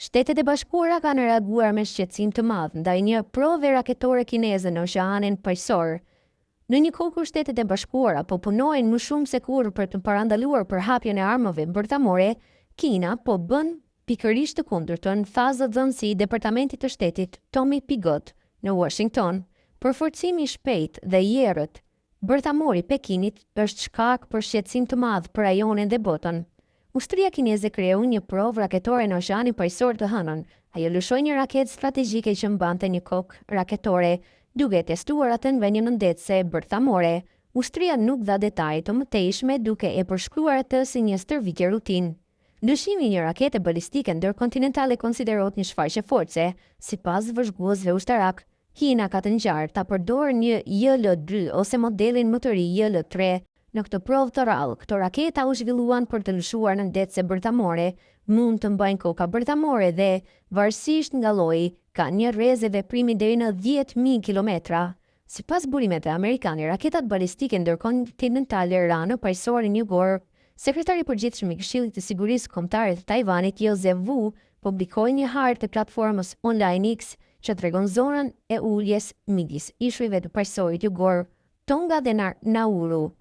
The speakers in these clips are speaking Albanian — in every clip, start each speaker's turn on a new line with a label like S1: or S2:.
S1: Shtetet e Bashkuara kanë reaguar me shqetësim të madh ndaj një prove raketore kineze në Oqeanin Paqësor. Në një kohë kur Shtetet e Bashkuara po punojnë më shumë se kurrë për të parandaluar përhapjen e armëve bërthamore, Kina po bën pikërisht të kundërtën, tha zëdhënësi i Departamentit të Shtetit Tommy Pigott në Washington. Përforcimi i shpejtë dhe i errët bërthamor i Pekinit është shkak për shqetësim të madh për rajonin dhe botën. Ushtria kineze kreu një provë raketore në Oqeanin Paqësor të hënën. Ajo lëshoi një raketë strategjike që mbante një kokë raketore, duke testuar atë në vendin nëndetëse bërthamore. Ushtria nuk dha detaje të mëtejshme, duke e përshkruar atë si një stërvitje rutinë. Lëshimi i një rakete balistike ndërkontinentale konsiderohet një shfaqje force, sipas vëzhguesve ushtarak. Kina ka të ngjarë ta përdorë një JL-2 ose modelin më të ri JL-3. Në këtë provë të rallë, këto raketa u zhvilluan për të lëshuar nëndetëse bërthamore, mund të mbajnë koka bërthamore dhe, varësisht nga lloji, kanë një rrezë veprimi deri në 10.000 kilometra. Sipas burimeve amerikane, raketat balistike ndërkontinentale ra në paqësorin jugor. Sekretari i përgjithshëm i Këshillit të Sigurisë Kombëtare të Tajvanit, Joseph Wu, publikoi një hartë të platformës online X që tregon zonën e uljes midis ishujve të paqësorit jugor, Tonga dhe Nauru.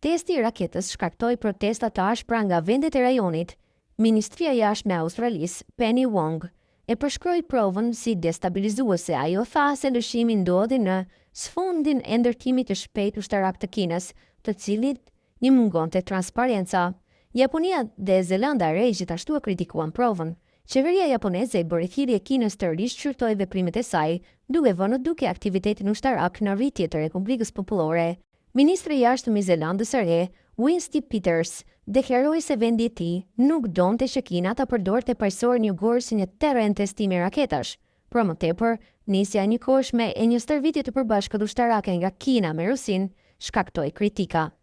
S1: Testi i raketës shkaktoi protesta të ashpra nga vendet e rajonit. Ministria e Jashtme e Australisë, Penny Wong, e përshkroi provën si destabilizuese. Ajo tha se lëshimi ndodhi në sfondin e ndërtimit të shpejtë ushtarak të Kinës, të cilit një mungonte transparenca. Japonia dhe Zelanda e Re gjithashtu e kritikuan provën. Qeveria japoneze i bëri thirrje Kinës të rishqyrtojë veprimet e saj, duke vënë duke aktivitetin ushtarak në rritje të Republikës Popullore. Ministri i Jashtëm i Zelandës së Re, Winston Peters, deklaroi se vendi i tij nuk donte që Kina ta përdorte paqësorin jugor si një terren testimi raketash. Por më tepër, nisja e njëkohshme e një stërvitje të përbashkët ushtarake nga Kina me Rusinë shkaktoi kritika.